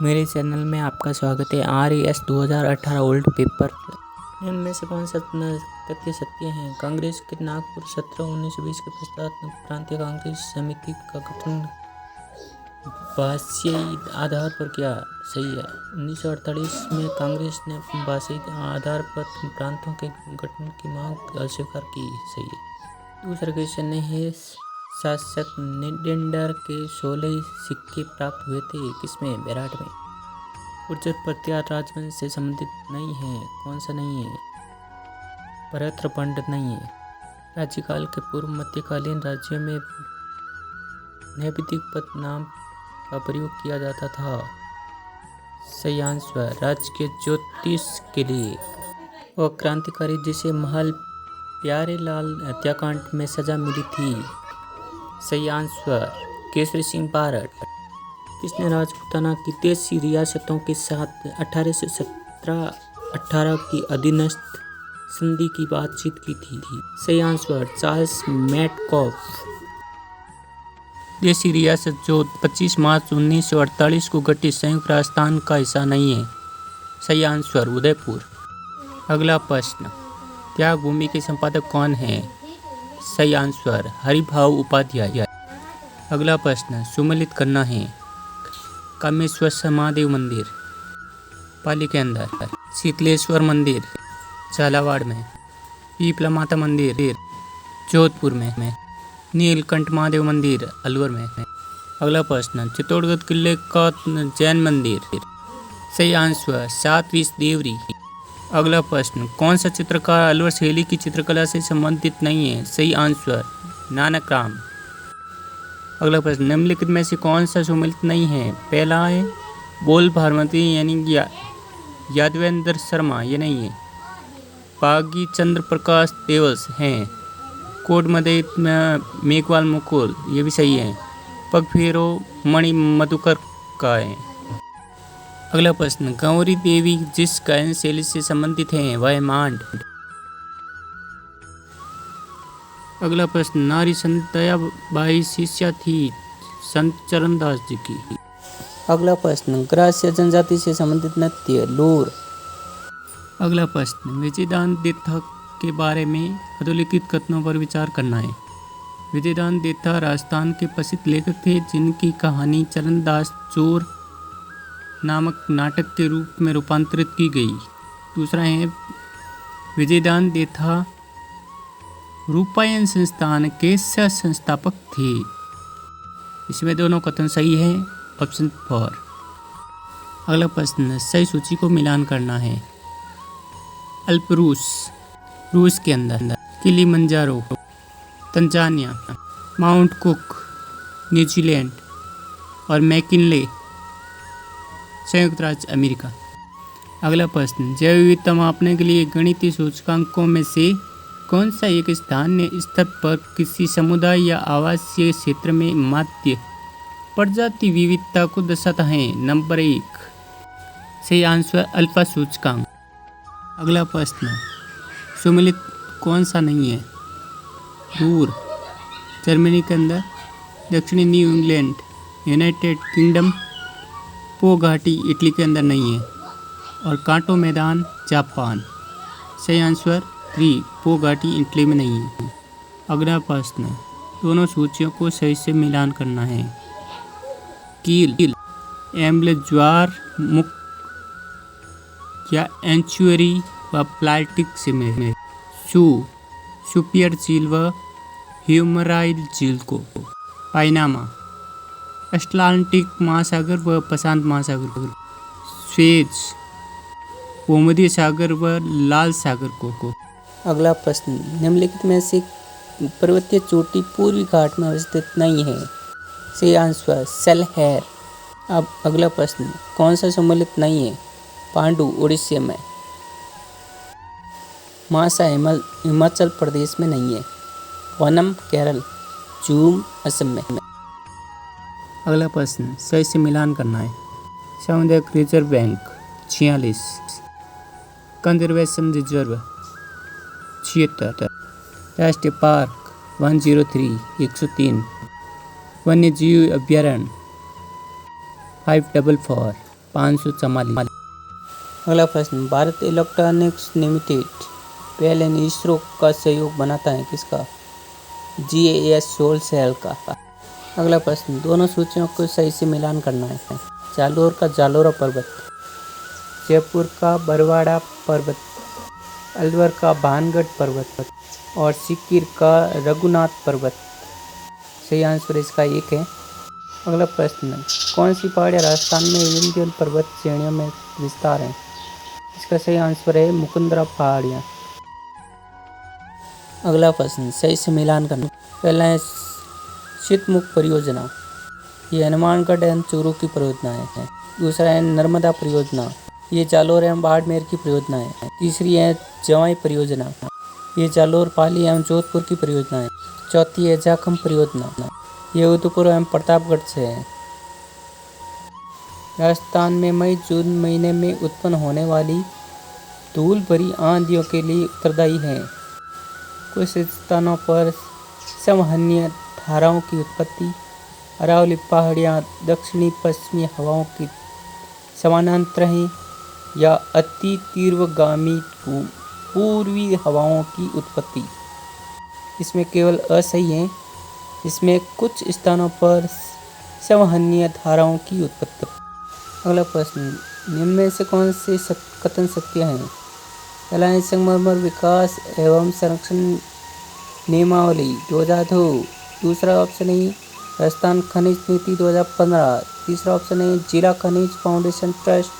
मेरे चैनल में आपका स्वागत है। RAS 2018 old paper. इनमें से कौन सा तथ्य सत्य है? कांग्रेस के नागपुर 17-19-20 के पश्चात प्रांतीय कांग्रेस समिति का गठन भाषाई आधार पर किया, सही है। 1948 में कांग्रेस ने भाषाई आधार पर प्रांतों के गठन की मांग अस्वीकार की, सही है। दूसरा क्वेश्चन है, शासक निडेंडर के 16 सिक्के प्राप्त हुए थे, किसमें? बेराट में। गुर्जर प्रत्यार राजवंश से संबंधित नहीं है, कौन सा नहीं है? परत्र पंडित नहीं है। राज्यकाल के पूर्व मध्यकालीन राज्यों में नैविदिक पद नाम का प्रयोग किया जाता था, सही आंसर। राज्य के ज्योतिष के लिए वह क्रांतिकारी जिसे महल प्यारेलाल हत्याकांड में सजा मिली थी, सही आंसर। केसरी सिंह बारठ। किसने राजपूताना की देशी रियासतों के साथ 1817-18 की अधीनस्थ संधि की बातचीत की थी, सही आंसर। Charles Metcalfe. देशी रियासत जो 25 मार्च 1948 को गठित संयुक्त राजस्थान का हिस्सा नहीं है, सही आंसर। उदयपुर। अगला प्रश्न, त्याग भूमि के संपादक कौन है? सही आंसर, हरिभाऊ उपाध्याय। अगला प्रश्न, सुमेलित करना है। कामेश्वर महादेव मंदिर पाली के अंदर, शीतलेश्वर मंदिर झालावाड़ में, पीपला माता मंदिर जोधपुर में, नीलकंठ महादेव मंदिर अलवर में। अगला प्रश्न, चित्तौड़गढ़ किले का जैन मंदिर, सही आंसर, 7वीं देवरी। अगला प्रश्न, कौन सा चित्रकार अलवर शैली की चित्रकला से संबंधित नहीं है? सही आंसर, नानक राम। अगला प्रश्न, निम्नलिखित में से कौन सा सुमेलित नहीं है? पहला है बोल भारमती यानी यादवेंद्र शर्मा, ये नहीं है। बागी चंद्र प्रकाश देवस हैं। कोट मदे मेघवाल मुकुल, ये भी सही है। पगफेरो मणि मधुकर का है। अगला प्रश्न, गौरी देवी जिस गायन शैली से संबंधित हैं वह मांड। अगला प्रश्न, नारी संत दयाबाई शिष्या थी संत चरणदास जी की। अगला प्रश्न, ग्रास्य जनजाति से संबंधित नृत्य लोर। अगला प्रश्न, विजयदान देथा के बारे में अधोलिखित कथनों पर विचार करना है। विजयदान देथा राजस्थान के प्रसिद्ध लेखक थे जिनकी कहानी चरणदास चोर नामक नाटक के रूप में रूपांतरित की गई। दूसरा है, विजयदान देथा रूपायन संस्थान के सह संस्थापक थे। इसमें दोनों कथन सही है, ऑप्शन 4। अगला प्रश्न, सही सूची को मिलान करना है। अल्परूस रूस के अंदर, Kilimanjaro Tanzania, mount cook New Zealand और मैकिनले संयुक्त राज्य अमेरिका। अगला प्रश्न, जैव विविधता मापने के लिए गणितीय सूचकांकों में से कौन सा एक स्थानीय स्तर पर किसी समुदाय या आवासीय क्षेत्र में माध्य प्रजाति विविधता को दर्शाता है? नंबर 1, सही आंसर, अल्फा सूचकांक। अगला प्रश्न, सुमेलित कौन सा नहीं है? रूर जर्मनी के अंदर, दक्षिणी न्यू इंग्लैंड यूनाइटेड किंगडम, पो घाटी इटली के अंदर नहीं है, और कांटो मैदान जापान, सही आंसर 3, पो घाटी इटली में नहीं है। अगला प्रश्न, दोनों सूचियों को सही से मिलान करना है। कील एम्बले ज्वार मुख या एंचुअरी व प्लास्टिक से में सुपियर झील व ह्यूमराइल झील को, पाइनामा अटलांटिक महासागर व प्रशांत महासागर को, स्वेज भूमध्य सागर व लाल सागर को। अगला प्रश्न, निम्नलिखित में से पर्वतीय चोटी पूर्वी घाट में अवस्थित नहीं है? सही आंसर, सेलहेर। अब अगला प्रश्न, कौन सा सम्मिलित नहीं है? पांडु उड़ीसा में, मासा हिमाचल प्रदेश में नहीं है, वनम केरल, जूम असम में। अगला प्रश्न, सही से मिलान करना है। सामुदायिक रिजर्व बैंक 46, कंजर्वेशन रिजर्व 76, राष्ट्रीय पार्क 103 वन्य जीव अभ्यारण्य 544, 544। अगला प्रश्न, Bharat electronics limited PLN ISRO का सहयोग बनाता है किसका? GAS सोल सेल का। अगला प्रश्न, दोनों सूचियों को सही से मिलान करना है। जालोर का जालोरा पर्वत, जयपुर का बरवाड़ा पर्वत, अलवर का भानगढ़ पर्वत और सिक्किर का रघुनाथ पर्वत। सही आंसर इसका एक है। अगला प्रश्न, कौन सी पहाड़ियाँ राजस्थान में विंध्य पर्वत श्रेणियों में विस्तार हैं? इसका सही आंसर है मुकुंदरा पहाड़ियाँ। अगला प्रश्न, सही से मिलान करना। पहला है शीतमुख परियोजना, ये हनुमानगढ़ एवं चूरू की परियोजना है। दूसरा है नर्मदा परियोजना, ये जालोर एवं बाड़मेर की परियोजना है। तीसरी है जवाई परियोजना, ये जालोर, पाली एवं जोधपुर की परियोजना है। चौथी है जाखम परियोजना, ये उदयपुर एवं प्रतापगढ़ से है। राजस्थान में मई जून महीने में उत्पन्न होने वाली धूल भरी आंधियों के लिए उत्तरदायी है। कुछ स्थानों पर संवहनीय धाराओं की उत्पत्ति, अरावली पहाड़ियाँ दक्षिणी पश्चिमी हवाओं की समानांतर हैं या अति तीव्रगामी पूर्वी हवाओं की उत्पत्ति। इसमें केवल असही है, इसमें कुछ स्थानों पर संवहनीय धाराओं की उत्पत्ति। अगला प्रश्न, निम्न में से कौन से कथन सत्य हैं? पहला है संगमरमर विकास एवं संरक्षण नियमावली 2002। दूसरा ऑप्शन है राजस्थान खनिज नीति 2015। तीसरा ऑप्शन है जिला खनिज फाउंडेशन ट्रस्ट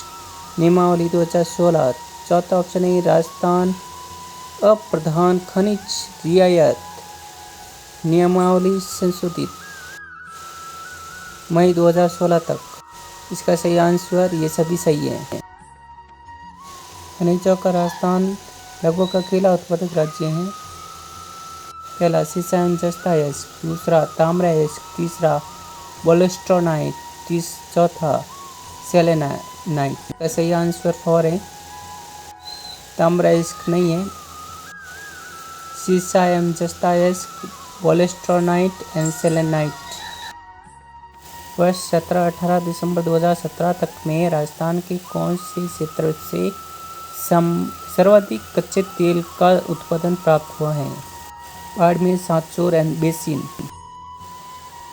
नियमावली 2016। चौथा ऑप्शन है राजस्थान अप्रधान खनिज रियायत नियमावली संशोधित मई 2016 तक। इसका सही आंसर ये सभी सही है। खनिजों का राजस्थान लगभग अकेला उत्पादक राज्य है। पहला सीसा एवं जस्ता अयस्क, दूसरा ताम्र अयस्क, तीसरा वोल्स्टोनाइट, चौथा सेलेनाइट। इसका सही आंसर 4 है, ताम्र अयस्क नहीं है। सीसा एवं जस्ता अयस्क, वोल्स्टोनाइट एंड सेलेनाइट। वर्ष 17-18 दिसंबर 2017 तक में राजस्थान के कौन से क्षेत्र से सर्वाधिक कच्चे तेल का उत्पादन प्राप्त हुआ है? Barmer, Sanchore and basin.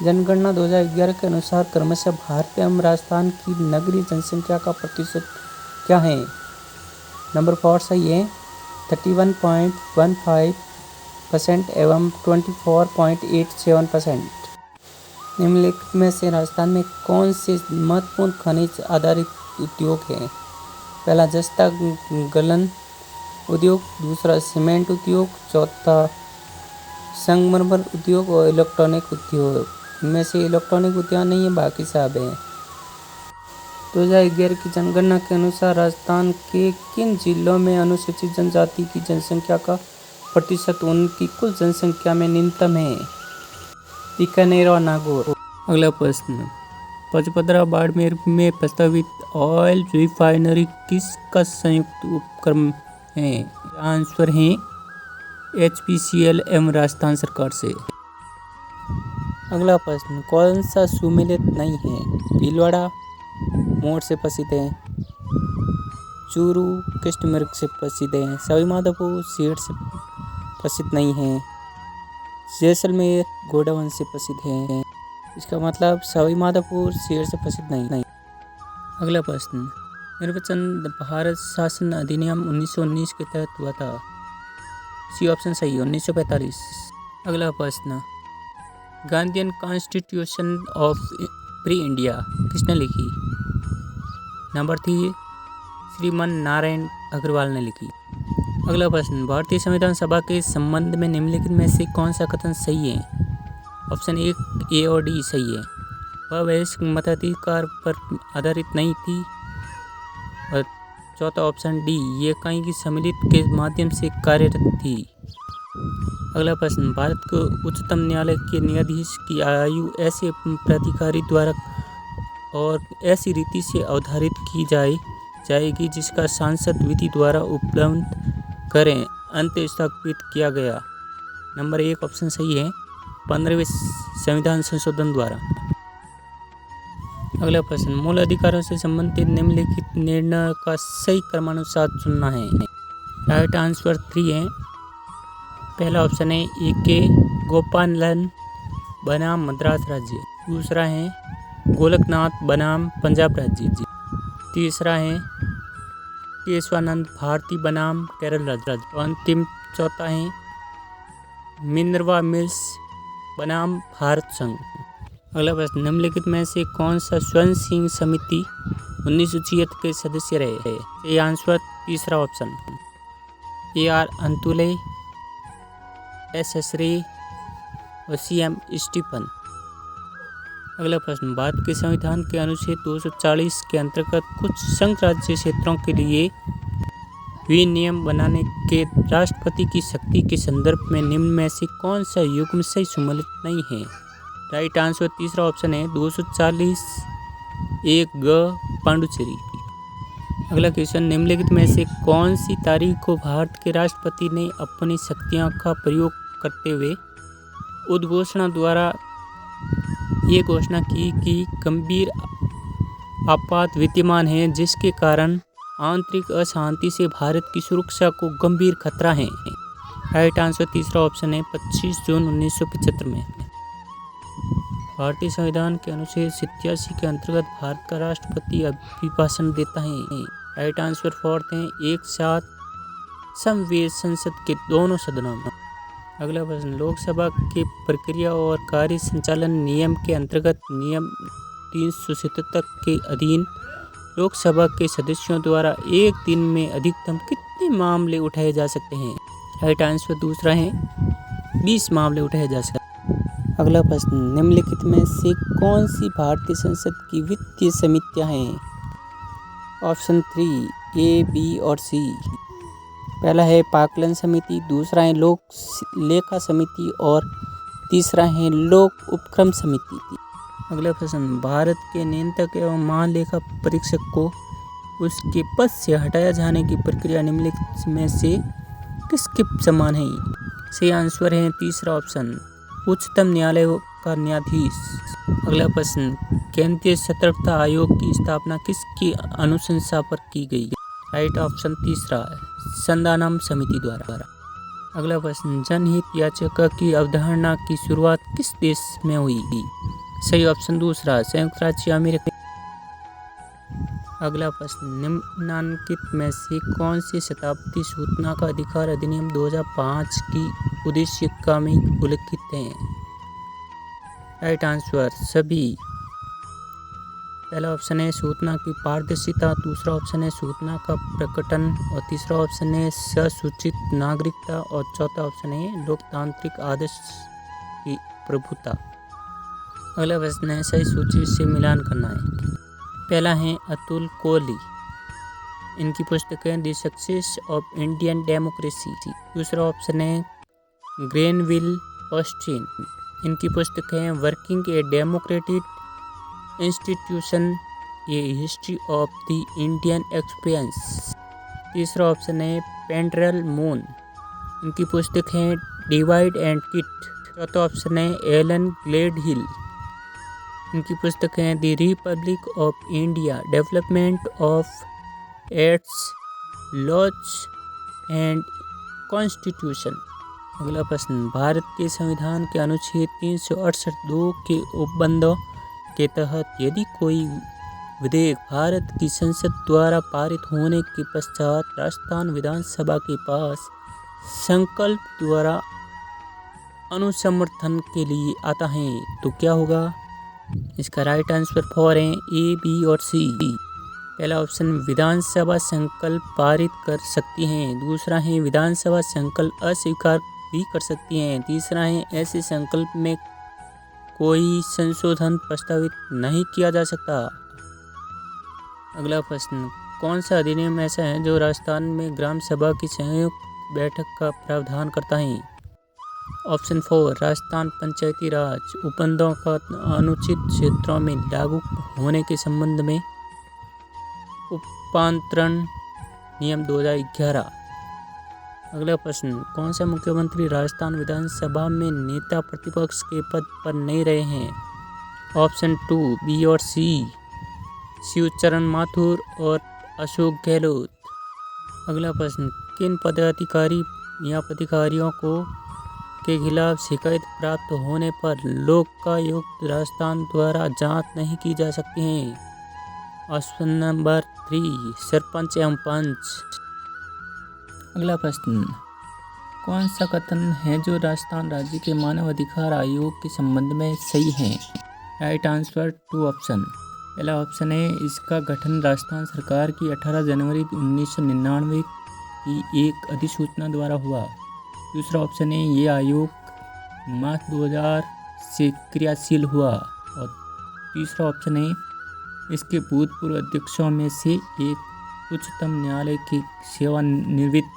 जनगणना 2011 के अनुसार क्रमशः भारत एवं राजस्थान की नगरीय जनसंख्या का प्रतिशत क्या है? नंबर 4 सही है, 31.15% एवं 24.87%। निम्नलिखित में से राजस्थान में कौन से महत्वपूर्ण खनिज आधारित उद्योग हैं? पहला जस्ता गलन उद्योग, दूसरा सीमेंट उद्योग, चौथा संगमरमर उद्योग और इलेक्ट्रॉनिक उद्योग। इनमें से इलेक्ट्रॉनिक उद्योग नहीं है, बाकी सब हैं। 2011 की जनगणना के अनुसार राजस्थान के किन जिलों में अनुसूचित जनजाति की जनसंख्या का प्रतिशत उनकी कुल जनसंख्या में न्यूनतम है? बीकानेर और नागौर। अगला प्रश्न, पचपदरा बाड़मेर में प्रस्तावित ऑयल रिफाइनरी किसका संयुक्त उपक्रम है? आंसर है HPCL एवं राजस्थान सरकार से। अगला प्रश्न, कौन सा सुमेलित नहीं है? भीलवाड़ा मोठ से प्रसिद्ध है, चूरू कृष्णमृग से प्रसिद्ध है, सवाई माधोपुर सीड से प्रसिद्ध नहीं है, जैसलमेर गोडावन से प्रसिद्ध है। इसका मतलब सवाई माधोपुर सीड से प्रसिद्ध नहीं। अगला प्रश्न, निर्वाचन भारत शासन अधिनियम 1919 के तहत हुआ था। सी ऑप्शन सही, 1945। अगला प्रश्न, Gandhian constitution of pre India किसने लिखी? नंबर 3 श्रीमान नारायण अग्रवाल ने लिखी। अगला प्रश्न, भारतीय संविधान सभा के संबंध में निम्नलिखित में से कौन सा कथन सही है? ऑप्शन 1 A और D सही है। वह वयस्क मताधिकार पर आधारित नहीं थी। और चौथा ऑप्शन D, ये कहीं की सम्मिलित के माध्यम से कार्यरत थी। अगला प्रश्न, भारत के उच्चतम न्यायालय के न्यायाधीश की आयु ऐसे प्राधिकारी द्वारा और ऐसी रीति से अवधारित की जाएगी जिसका सांसद विधि द्वारा उपलब्ध करें अंत स्थापित किया गया। नंबर 1 ऑप्शन सही है, 15वें संविधान संशोधन द्वारा। अगला प्रश्न, मूल अधिकारों से संबंधित निम्नलिखित निर्णय का सही क्रमानुसार चुनना है। राइट आंसर 3 है। पहला ऑप्शन है A.K. गोपालन बनाम मद्रास राज्य। दूसरा है गोलकनाथ बनाम पंजाब राज्य। तीसरा है केशवानंद भारती बनाम केरल राज्य। अंतिम चौथा है मिनर्वा मिल्स बनाम भारत संघ। अगला प्रश्न, निम्नलिखित में से कौन सा स्वर्ण सिंह समिति 1976 के सदस्य रहे? ये आंसर तीसरा ऑप्शन A.R. अंतुले, S.S. रे और C.M. स्टीफन। अगला प्रश्न, भारत के संविधान के अनुच्छेद 240 के अंतर्गत कुछ संघ राज्य क्षेत्रों के लिए विनियम बनाने के राष्ट्रपति की शक्ति के संदर्भ में निम्न में से कौन सा युग्म सही सम्मिलित नहीं है? राइट आंसर तीसरा ऑप्शन है 240 1 ग पांडुचेरी। अगला क्वेश्चन, निम्नलिखित में से कौन सी तारीख को भारत के राष्ट्रपति ने अपनी शक्तियों का प्रयोग करते हुए उद्घोषणा द्वारा ये घोषणा की कि गंभीर आपात विद्यमान है जिसके कारण आंतरिक अशांति से भारत की सुरक्षा को गंभीर खतरा है? राइट आंसर तीसरा ऑप्शन है 25 जून 1975 में। भारतीय संविधान के अनुच्छेद 87 के अंतर्गत भारत का राष्ट्रपति अभिभाषण देता है। राइट आंसर फोर्थ है एक साथ संविधान संसद के दोनों सदनों में। अगला प्रश्न, लोकसभा के प्रक्रिया और कार्य संचालन नियम के अंतर्गत नियम 377 के अधीन लोकसभा के सदस्यों द्वारा एक दिन में अधिकतम कितने मामले उठाए जा सकते हैं? राइट आंसर दूसरा है 20 मामले उठाए जा सकते हैं। अगला प्रश्न, निम्नलिखित में से कौन सी भारतीय संसद की वित्तीय समितियां हैं? ऑप्शन 3 A, B और C। पहला है पाकलन समिति, दूसरा है लोक लेखा समिति और तीसरा है लोक उपक्रम समिति। अगला प्रश्न, भारत के नियंत्रक एवं महालेखा परीक्षक को उसके पद से हटाया जाने की प्रक्रिया निम्नलिखित में से किसके समान है? सही आंसर है तीसरा ऑप्शन उच्चतम न्यायालय का न्यायाधीश। अगला प्रश्न, केंद्रीय सतर्कता आयोग की स्थापना किसकी अनुशंसा पर की गई? राइट ऑप्शन तीसरा संदानम समिति द्वारा। अगला प्रश्न, जनहित याचिका की अवधारणा की शुरुआत किस देश में हुई? सही ऑप्शन दूसरा संयुक्त राज्य अमेरिका। अगला प्रश्न, निम्नलिखित में से कौन सी शताब्दी सूचना का अधिकार अधिनियम 2005 की उद्देश्य का में उल्लिखित है? राइट आंसर सभी। पहला ऑप्शन है सूचना की पारदर्शिता, दूसरा ऑप्शन है सूचना का प्रकटन और तीसरा ऑप्शन है सुसूचित नागरिकता और चौथा ऑप्शन है लोकतांत्रिक आदर्श की प्रभुता। अगला प्रश्न है सही सूची से मिलान करना है। पहला है अतुल कोहली, इनकी पुस्तक है the success of Indian democracy. दूसरा ऑप्शन है ग्रेनविल ऑस्टिन, इनकी पुस्तक है working a democratic institution a history of the Indian experience. तीसरा ऑप्शन है पेंड्रल मून, इनकी पुस्तक है डिवाइड एंड किट। चौथा ऑप्शन है एलन ग्लेडहिल, इनकी पुस्तक है the republic of India development of its laws and constitution. अगला प्रश्न, भारत के संविधान के अनुच्छेद 368(2) के उपबंधों के तहत यदि कोई विधेयक भारत की संसद द्वारा पारित होने के पश्चात राजस्थान विधानसभा के पास संकल्प द्वारा अनुसमर्थन के लिए आता है तो क्या होगा? इसका राइट आंसर 4 है A, B और C। पहला ऑप्शन विधानसभा संकल्प पारित कर सकती हैं, दूसरा है विधानसभा संकल्प अस्वीकार भी कर सकती हैं, तीसरा है ऐसे संकल्प में कोई संशोधन प्रस्तावित नहीं किया जा सकता। अगला प्रश्न, कौन सा अधिनियम ऐसा है जो राजस्थान में ग्राम सभा की संयुक्त बैठक का प्रावधान करता है? ऑप्शन 4 राजस्थान पंचायती राज उपबंधों का अनुचित क्षेत्रों में लागू होने के संबंध में उपांतरण नियम 2011। अगला प्रश्न, कौन सा मुख्यमंत्री राजस्थान विधानसभा में नेता प्रतिपक्ष के पद पर नहीं रहे हैं? ऑप्शन 2 B और C शिवचरण माथुर और अशोक गहलोत। अगला प्रश्न, किन पदाधिकारी या अधिकारियों को के खिलाफ शिकायत प्राप्त होने पर लोकायुक्त राजस्थान द्वारा जांच नहीं की जा सकती है? ऑप्शन नंबर 3, सरपंच एवं पंच। अगला प्रश्न, कौन सा कथन है जो राजस्थान राज्य के मानव अधिकार आयोग के संबंध में सही है? Right answer 2 option. पहला ऑप्शन है, इसका गठन राजस्थान सरकार की 18 जनवरी 1999 की एक अधिसूचना द्वारा हुआ। दूसरा ऑप्शन है, ये आयोग मार्च 2000 से क्रियाशील हुआ। और तीसरा ऑप्शन है, इसके भूतपूर्व अध्यक्षों में से एक उच्चतम न्यायालय के सेवानिवृत्त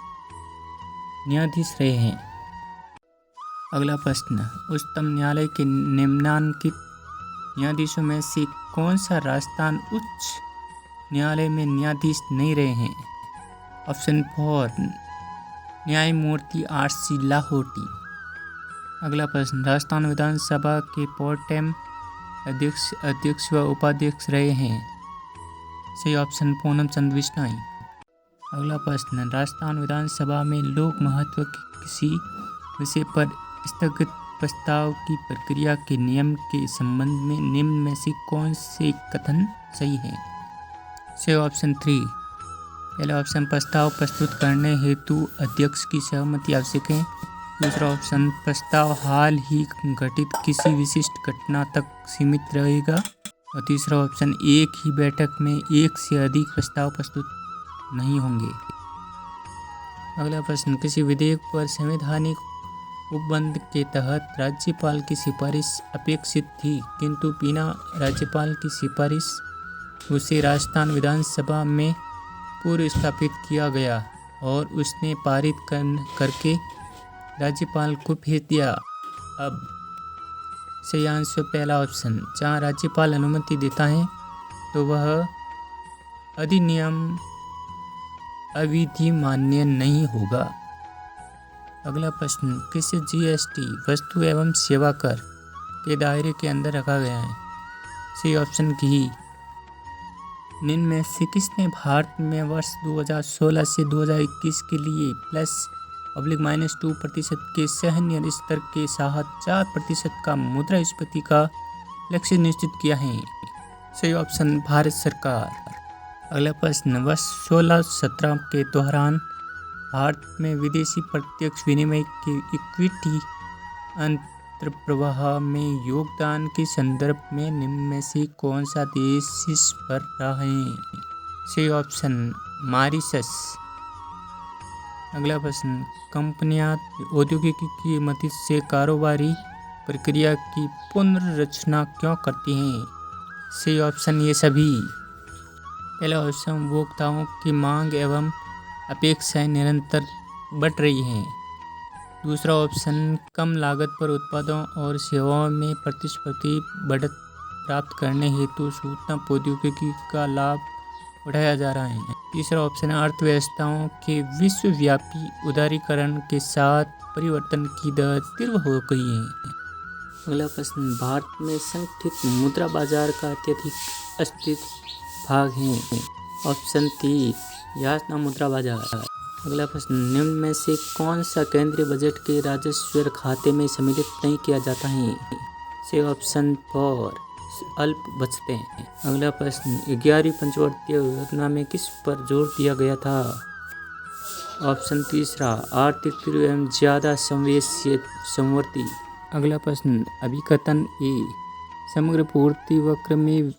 न्यायाधीश रहे हैं। अगला प्रश्न, उच्चतम न्यायालय के निम्नांकित न्यायाधीशों में से कौन सा राजस्थान उच्च न्यायालय में न्यायाधीश नहीं रहे हैं? ऑप्शन 4, न्यायमूर्ति RC लाहोटी। अगला प्रश्न, राजस्थान विधानसभा के प्रोटेम अध्यक्ष व उपाध्यक्ष रहे हैं? सही ऑप्शन पूनम चंद बिश्नोई। अगला प्रश्न, राजस्थान विधानसभा में लोक महत्व के किसी विषय पर स्थगित प्रस्ताव की प्रक्रिया के नियम के संबंध में निम्न में से कौन से कथन सही है? सही ऑप्शन 3। पहला ऑप्शन, प्रस्ताव प्रस्तुत करने हेतु अध्यक्ष की सहमति आवश्यक है। दूसरा ऑप्शन, प्रस्ताव हाल ही घटित किसी विशिष्ट घटना तक सीमित रहेगा। और तीसरा ऑप्शन, एक ही बैठक में एक से अधिक प्रस्ताव प्रस्तुत नहीं होंगे। अगला प्रश्न, किसी विधेयक पर संवैधानिक उपबंध के तहत राज्यपाल की सिफारिश अपेक्षित थी, किंतु बिना राज्यपाल की सिफारिश उसे राजस्थान विधानसभा में पूर्व स्थापित किया गया और उसने पारित करके राज्यपाल को भेज दिया। अब सही आंसर पहला ऑप्शन, जहाँ राज्यपाल अनुमति देता है तो वह अधिनियम अविधि मान्य नहीं होगा। अगला प्रश्न, किसे GST वस्तु एवं सेवा कर के दायरे के अंदर रखा गया है? सही ऑप्शन घी। निम्न में से किसने भारत में वर्ष 2016 से 2021 के लिए +/-2% के सैन्य स्तर के साथ 4% का मुद्रास्फीति का लक्ष्य निश्चित किया है? सही ऑप्शन भारत सरकार। अगला प्रश्न, वर्ष 16-17 के दौरान भारत में विदेशी प्रत्यक्ष विनिमय के इक्विटी अंतर्प्रवाह में योगदान के संदर्भ में निम्न में से कौन सा देश शीर्ष पर रहा है? सही ऑप्शन मॉरिशस। अगला प्रश्न, कंपनियां औद्योगिकी की मदद से कारोबारी प्रक्रिया की पुनर्रचना क्यों करती हैं? सही ऑप्शन ये सभी। पहला ऑप्शन, उपभोक्ताओं की मांग एवं अपेक्षाएं निरंतर बढ़ रही हैं। दूसरा ऑप्शन, कम लागत पर उत्पादों और सेवाओं में प्रतिस्पर्धी बढ़त प्राप्त करने हेतु सूचना प्रौद्योगिकी का लाभ उठाया जा रहा है। तीसरा ऑप्शन, अर्थव्यवस्थाओं के विश्वव्यापी उदारीकरण के साथ परिवर्तन की दर तीव्र हो गई है। अगला प्रश्न, भारत में संगठित मुद्रा बाजार का अत्यधिक अस्थिर भाग है? ऑप्शन 3, यातना मुद्रा बाजार। अगला प्रश्न, निम्न में से कौन सा केंद्रीय बजट के राजस्व खाते में सम्मिलित नहीं किया जाता है? से ऑप्शन 4, अल्प बचतें। अगला प्रश्न, 11वीं पंचवर्षीय योजना में किस पर जोर दिया गया था? ऑप्शन 3, आर्थिक तीव्र एवं ज्यादा संवर्ती। अगला प्रश्न, अभिकथन ए, समग्र पूर्ति वक्र में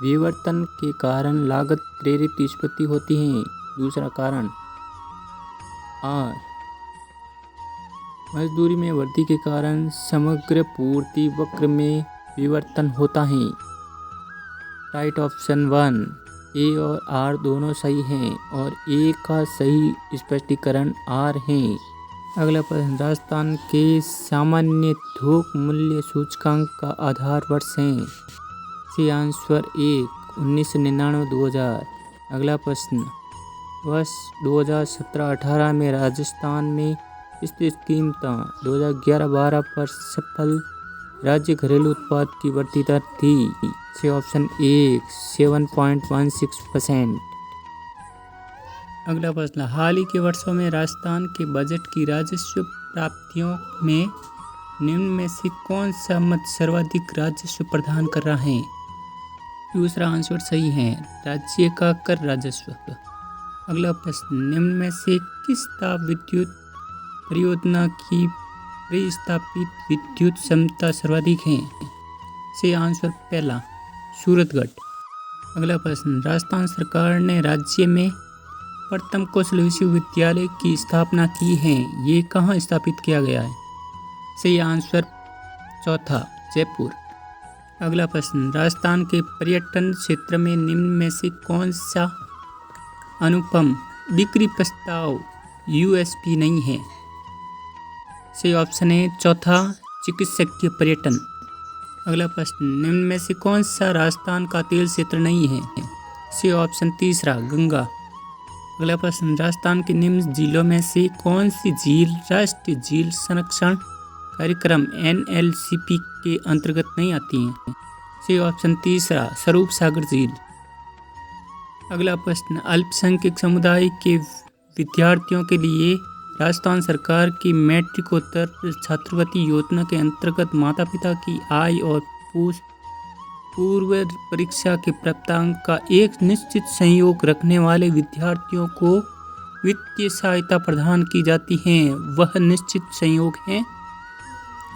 विवर्तन के कारण लागत प्रेरित उत्पत्ति होती है। दूसरा कारण, आर, मजदूरी में वृद्धि के कारण समग्र पूर्ति वक्र में विवर्तन होता है। राइट ऑप्शन 1, ए और आर दोनों सही हैं और ए का सही स्पष्टीकरण आर है। अगला प्रश्न, राजस्थान के सामान्य थोक मूल्य सूचकांक का आधार वर्ष है? C answer 1, 1999-2000। अगला प्रश्न, वर्ष 2017-18 में राजस्थान में स्थित कीमतें 2011-12 पर सफल राज्य घरेलू उत्पाद की बढ़ती दर थी? से ऑप्शन ए 7.16%। अगला प्रश्न, हाल ही के वर्षों में राजस्थान के बजट की राजस्व प्राप्तियों में निम्न में से कौन सा मद सर्वाधिक राजस्व प्रदान कर रहा है? दूसरा आंसर सही है, राज्य का कर राजस्व। अगला प्रश्न, निम्न में से किस ताप विद्युत परियोजना की प्रतिस्थापित विद्युत क्षमता सर्वाधिक है? से आंसर पहला, सूरतगढ़। अगला प्रश्न, राजस्थान सरकार ने राज्य में प्रथम कौशल विश्वविद्यालय की स्थापना की है, ये कहाँ स्थापित किया गया है? सही आंसर चौथा, जयपुर। अगला प्रश्न, राजस्थान के पर्यटन क्षेत्र में निम्न में से कौन सा अनुपम बिक्री प्रस्ताव यूएसपी नहीं है? सही ऑप्शन है चौथा, चिकित्सकीय पर्यटन। अगला प्रश्न, निम्न में से कौन सा राजस्थान का तेल क्षेत्र नहीं है? सही ऑप्शन तीसरा, गंगा। अगला प्रश्न, राजस्थान के निम्न झीलों में से कौन सी झील राष्ट्रीय झील संरक्षण कार्यक्रम NLCP के अंतर्गत नहीं आती हैं? सही ऑप्शन तीसरा, स्वरूप सागर झील। अगला प्रश्न, अल्पसंख्यक समुदाय के विद्यार्थियों के लिए राजस्थान सरकार की मैट्रिकोत्तर छात्रवृत्ति योजना के अंतर्गत माता पिता की आय और पूर्व परीक्षा के प्राप्तांक का एक निश्चित संयोग रखने वाले विद्यार्थियों को वित्तीय सहायता प्रदान की जाती है, वह निश्चित संयोग है?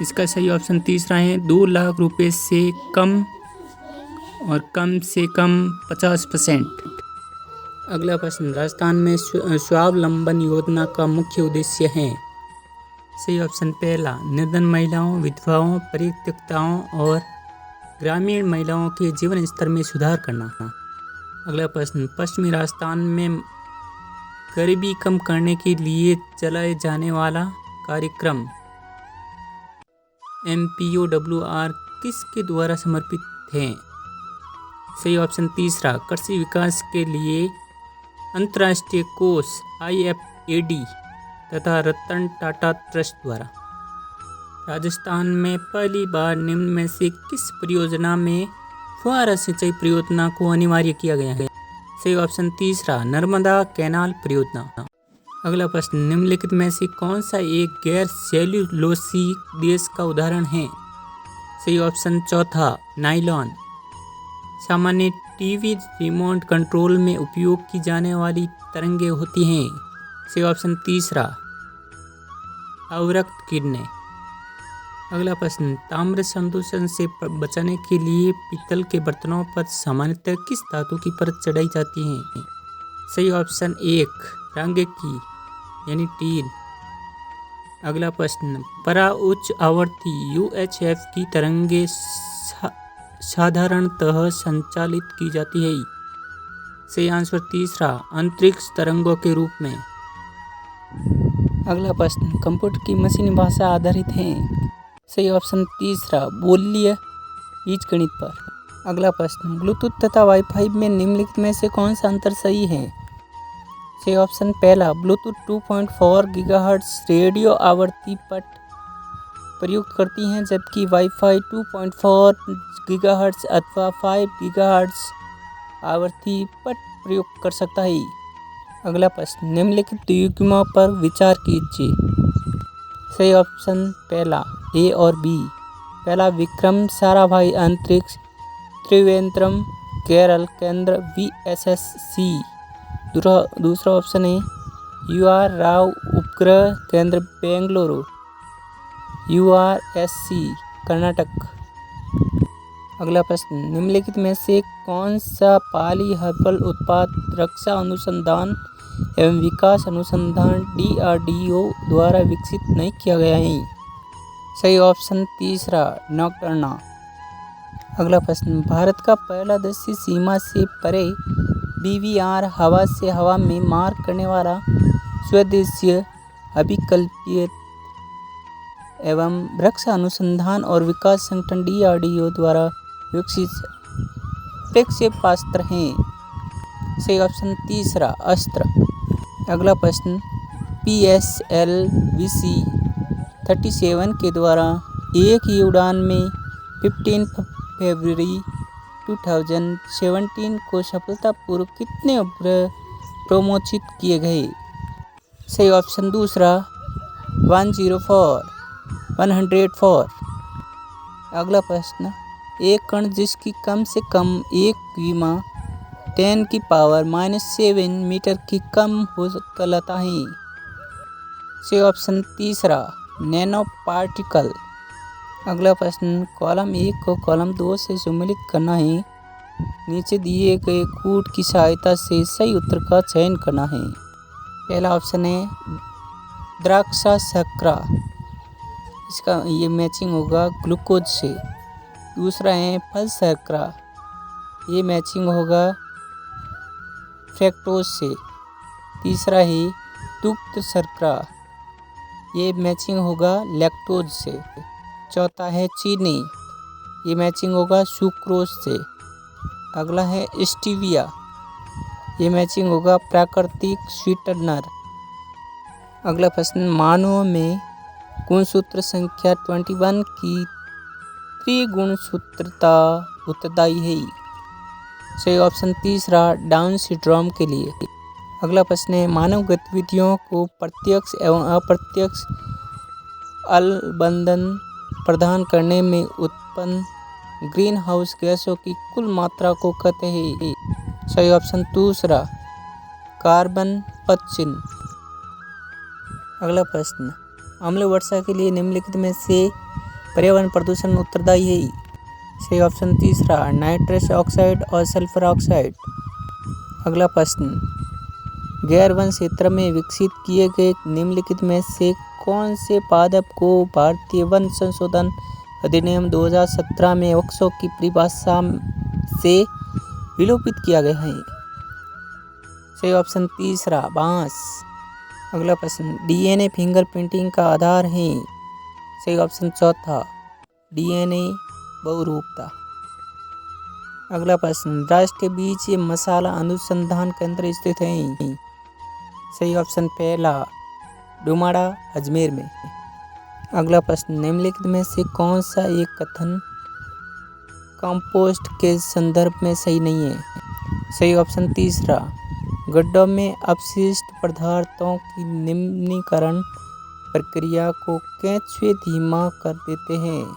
इसका सही ऑप्शन तीसरा है, 2 लाख रुपए से कम और कम से कम 50%। अगला प्रश्न, राजस्थान में स्वावलंबन योजना का मुख्य उद्देश्य है? सही ऑप्शन पहला, निर्धन महिलाओं, विधवाओं, परित्यक्ताओं और ग्रामीण महिलाओं के जीवन स्तर में सुधार करना। अगला प्रश्न, पश्चिमी राजस्थान में गरीबी कम करने के लिए चलाए जाने वाला कार्यक्रम MPOWR किसके द्वारा समर्पित है? सही ऑप्शन तीसरा, कृषि विकास के लिए अंतर्राष्ट्रीय कोष IFAD तथा रतन टाटा ट्रस्ट द्वारा। राजस्थान में पहली बार निम्न में से किस परियोजना में फुहारा सिंचाई परियोजना को अनिवार्य किया गया है? सही ऑप्शन तीसरा, नर्मदा कैनाल परियोजना। अगला प्रश्न, निम्नलिखित में से कौन सा एक गैर सेल्यूलोसिक देश का उदाहरण है? सही ऑप्शन चौथा, नायलॉन। सामान्य टीवी रिमोट कंट्रोल में उपयोग की जाने वाली तरंगें होती हैं। सही ऑप्शन तीसरा, अवरक्त किरणें। अगला प्रश्न, ताम्र संदूषण से बचाने के लिए पीतल के बर्तनों पर सामान्यतः किस धातु की परत चढ़ाई जाती है? सही ऑप्शन एक, रंग की यानी टील। अगला प्रश्न, परा उच्च आवृत्ति UHF की तरंगें साधारणतः संचालित की जाती है। सही आंसर तीसरा, अंतरिक्ष तरंगों के रूप में। अगला प्रश्न, कंप्यूटर की मशीनी भाषा आधारित है? सही ऑप्शन तीसरा, बोलीय बीजगणित पर। अगला प्रश्न, ब्लूटूथ तथा वाईफाई में निम्नलिखित में से कौन सा अंतर सही है? सही ऑप्शन पहला, ब्लूटूथ 2.4 गीगाहर्ट्ज रेडियो आवृत्ति पर प्रयुक्त करती हैं, जबकि वाईफाई 2.4 गीगाहर्ट्ज अथवा 5 गीगाहर्ट्ज आवृत्ति पर प्रयोग कर सकता है। अगला प्रश्न, निम्नलिखित युग्मों पर विचार कीजिए। सही ऑप्शन पहला, A और B। पहला, विक्रम साराभाई अंतरिक्ष त्रिवेंद्रम केरल केंद्र VSSC। दूसरा ऑप्शन है UR राव उपग्रह केंद्र बेंगलुरु URSC कर्नाटक। अगला प्रश्न, निम्नलिखित में से कौन सा पॉली हर्बल उत्पाद रक्षा अनुसंधान एवं विकास अनुसंधान DRDO द्वारा विकसित नहीं किया गया है? सही ऑप्शन तीसरा, नॉक्टर्ना। अगला प्रश्न, भारत का पहला देशी सीमा से परे BVR हवा से हवा में मार करने वाला स्वदेशीय अभिकल्पित एवं रक्षा अनुसंधान और विकास संगठन DRDO द्वारा विकसित प्रक्षेपास्त्र हैं। सही ऑप्शन तीसरा, अस्त्र। अगला प्रश्न, PSLV-37 के द्वारा एक ही उड़ान में 15 फरवरी 2017 को सफलतापूर्वक कितने उपग्रह प्रमोचित किए गए? सही ऑप्शन दूसरा 104। अगला प्रश्न, एक कण जिसकी कम से कम एक विमा 10⁻⁻7 मीटर की कम हो कहलाता है? सही ऑप्शन तीसरा नैनो पार्टिकल। अगला प्रश्न, कॉलम 1 को कॉलम 2 से सम्मिलित करना है। नीचे दिए गए कूट की सहायता से सही उत्तर का चयन करना है। पहला ऑप्शन है द्राक्षा शर्करा, इसका ये मैचिंग होगा ग्लूकोज से। दूसरा है फल शर्करा, ये मैचिंग होगा फ्रैक्टोज से। तीसरा है दुग्ध शर्करा, ये मैचिंग होगा लैक्टोज से। चौथा है चीनी, ये मैचिंग होगा सुक्रोज से। अगला है स्टीविया, ये मैचिंग होगा प्राकृतिक स्वीटनर। अगला प्रश्न, मानव में गुणसूत्र संख्या 21 की त्रिगुणसूत्रता उत्तरदायी है? सही ऑप्शन तीसरा डाउन सिंड्रोम के लिए। अगला प्रश्न है, मानव गतिविधियों को प्रत्यक्ष एवं अप्रत्यक्ष अवलंबन प्रदान करने में उत्पन्न ग्रीन हाउस गैसों की कुल मात्रा को कहते हैं? सही ऑप्शन दूसरा कार्बन 25। अगला प्रश्न, अम्ल वर्षा के लिए निम्नलिखित में से पर्यावरण प्रदूषण उत्तरदायी है? सही ऑप्शन तीसरा नाइट्रस ऑक्साइड और सल्फर ऑक्साइड। अगला प्रश्न, गैर वन क्षेत्र में विकसित किए गए निम्नलिखित में से कौन से पादप को भारतीय वन संशोधन अधिनियम 2017 में वृक्षों की परिभाषा से विलोपित किया गया है? सही ऑप्शन तीसरा बांस। अगला प्रश्न, डीएनए फिंगरप्रिंटिंग का आधार है? सही ऑप्शन चौथा डीएनए बहुरूपता। अगला प्रश्न, राष्ट्रीय बीज मसाला अनुसंधान केंद्र स्थित है? सही ऑप्शन पहला डुमाड़ा अजमेर में। अगला प्रश्न, निम्नलिखित में से कौन सा एक कथन कंपोस्ट के संदर्भ में सही नहीं है? सही ऑप्शन तीसरा गड्ढों में अपशिष्ट पदार्थों की निम्नीकरण प्रक्रिया को कैसे धीमा कर देते हैं?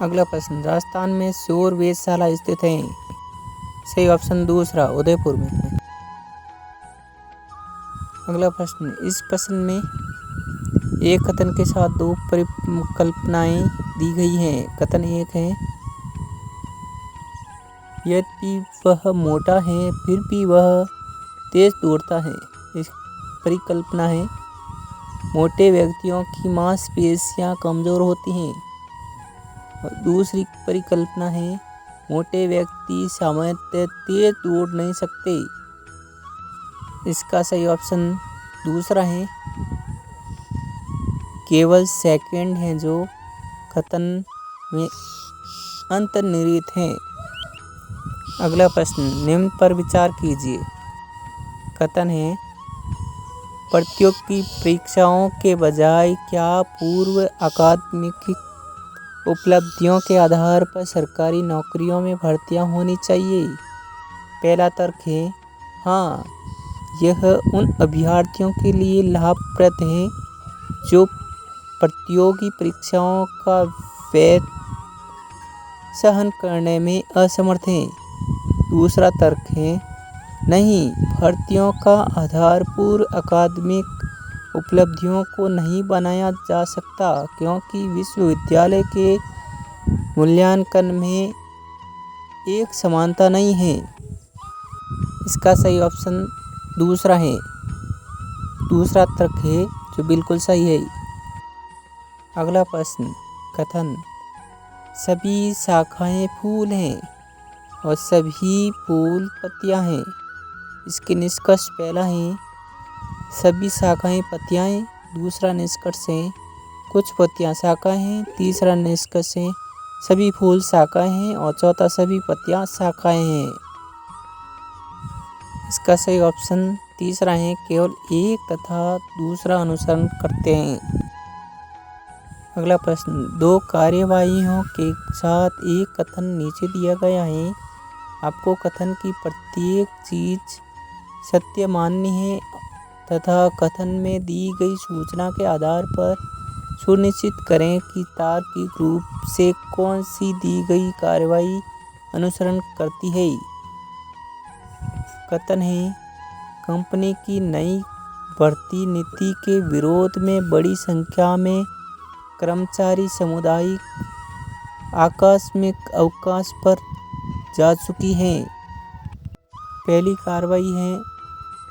अगला प्रश्न, राजस्थान में सौर वेधशाला स्थित है? सही ऑप्शन दूसरा उदयपुर में। अगला प्रश्न, इस प्रश्न में एक कथन के साथ दो परिकल्पनाएं दी गई हैं। कथन एक है, यद्यपि वह मोटा है फिर भी वह तेज दौड़ता है। इस परिकल्पना है, मोटे व्यक्तियों की मांसपेशियां कमजोर होती हैं। और दूसरी परिकल्पना है, मोटे व्यक्ति सामान्यतः तेज दौड़ नहीं सकते। इसका सही ऑप्शन दूसरा है, केवल सेकंड हैं जो कथन में अंतर्निहित हैं। अगला प्रश्न, निम्न पर विचार कीजिए। कथन है, प्रतियोगी परीक्षाओं के बजाय क्या पूर्व अकादमिक उपलब्धियों के आधार पर सरकारी नौकरियों में भर्तियां होनी चाहिए? पहला तर्क है, हाँ, यह उन अभ्यर्थियों के लिए लाभप्रद है जो प्रतियोगी परीक्षाओं का व्यय सहन करने में असमर्थ हैं। दूसरा तर्क है, नहीं, भर्तियों का आधार पूर्व अकादमिक उपलब्धियों को नहीं बनाया जा सकता क्योंकि विश्वविद्यालय के मूल्यांकन में एक समानता नहीं है। इसका सही ऑप्शन दूसरा है। दूसरा तर्क है जो बिल्कुल सही है। अगला प्रश्न, कथन सभी शाखाएं फूल हैं और सभी फूल पत्तियां हैं। इसके निष्कर्ष पहला है, सभी शाखाएं पत्तियां हैं। दूसरा निष्कर्ष है, कुछ पत्तियां शाखाएं हैं। तीसरा निष्कर्ष है, सभी फूल शाखाएं हैं। और चौथा, सभी पत्तियां शाखाएं हैं। इसका सही ऑप्शन तीसरा है, केवल एक तथा दूसरा अनुसरण करते हैं। अगला प्रश्न, दो कार्यवाहियों के साथ एक कथन नीचे दिया गया है। आपको कथन की प्रत्येक चीज सत्य माननी है तथा कथन में दी गई सूचना के आधार पर सुनिश्चित करें कि तार्किक रूप से कौन सी दी गई कार्यवाही अनुसरण करती है। कथन है, कंपनी की नई भर्ती नीति के विरोध में बड़ी संख्या में कर्मचारी सामुदायिक आकस्मिक अवकाश पर जा चुकी हैं। पहली कार्रवाई है,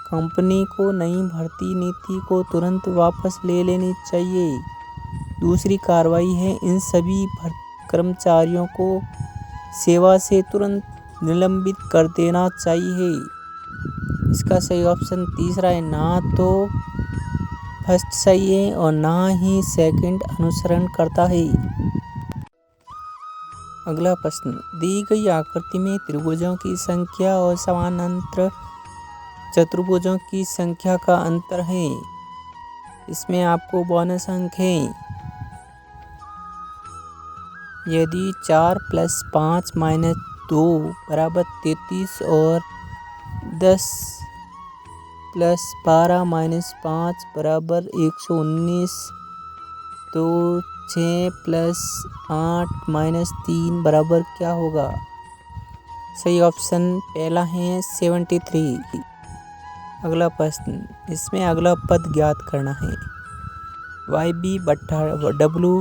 कंपनी को नई भर्ती नीति को तुरंत वापस ले लेनी चाहिए। दूसरी कार्रवाई है, इन सभी कर्मचारियों को सेवा से तुरंत निलंबित कर देना चाहिए। इसका सही ऑप्शन तीसरा है, ना तो फर्स्ट सही है और ना ही सेकंड अनुसरण करता है। अगला प्रश्न, दी गई आकृति में त्रिभुजों की संख्या और समानांतर चतुर्भुजों की संख्या का अंतर है। इसमें आपको बोनस अंक है। यदि 4 + 5 - 2 = 33 और 10 + 12 - 5 = 119 तो 6 + 8 - 3 बराबर क्या होगा? सही ऑप्शन पहला है 73। अगला प्रश्न, इसमें अगला पद ज्ञात करना है। YB बट्टा W,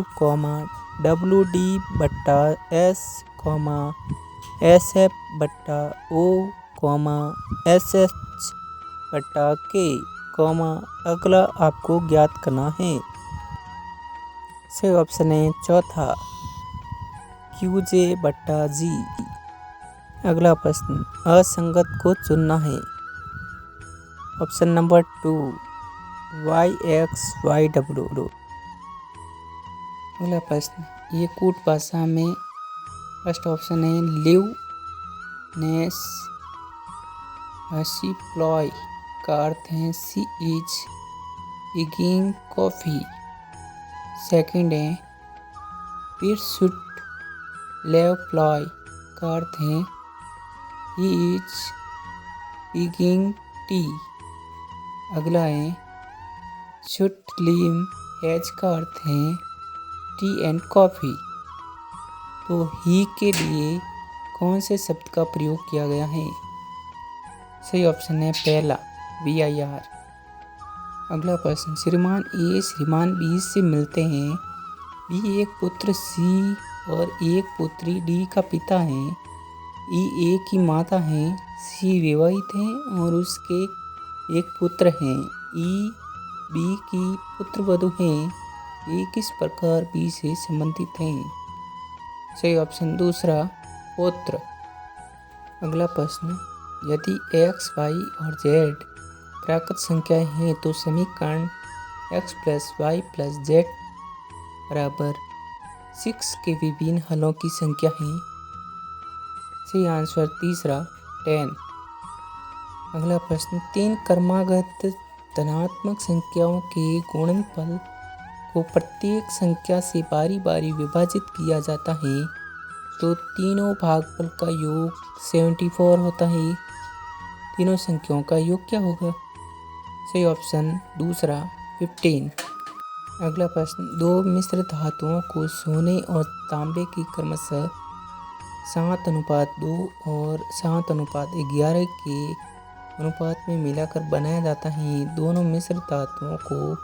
WD बट्टा S, SF बट्टा O, SH बट्टा K, अगला आपको ज्ञात करना है। सही ऑप्शन है चौथा QJ बट्टा G। अगला प्रश्न, असंगत को चुनना है। Option number 2 YX, YW। अगला प्रश्न, ये कूट भाषा में फर्स्ट ऑप्शन है लिव, नेस, हसीप्लॉय का अर्थ है सी इज इगिंग कॉफी। सेकंड है पिरसुट लेवप्लॉय का अर्थ है ही इज इगिंग टी। अगला है शुटलीम हैज का अर्थ है टी एंड कॉफ़ी। तो ही के लिए कौन से शब्द का प्रयोग किया गया है? सही ऑप्शन है पहला VIR। अगला प्रश्न, श्रीमान ए श्रीमान बी से मिलते हैं। बी एक पुत्र सी और एक पुत्री डी का पिता है। ई ए की माता है। सी विवाहित है और उसके एक पुत्र हैं। ई बी की पुत्रवधू हैं। ये किस प्रकार बी से संबंधित हैं? सही ऑप्शन दूसरा पुत्र। अगला प्रश्न, यदि x, y और z प्राकृत संख्याएं हैं तो समीकरण x + y + z बराबर 6 के विभिन्न हलों की संख्या है। सही आंसर तीसरा 10। अगला प्रश्न, 3 क्रमागत धनात्मक संख्याओं के गुणनफल को प्रत्येक संख्या से बारी बारी विभाजित किया जाता है तो तीनों भागफल का योग 74 होता है। तीनों संख्याओं का योग क्या होगा? सही ऑप्शन दूसरा 15। अगला प्रश्न, 2 मिश्र धातुओं को सोने और तांबे की क्रमशः 7:2 और 7:11 के अनुपात में मिलाकर बनाया जाता है। दोनों मिश्र धातुओं को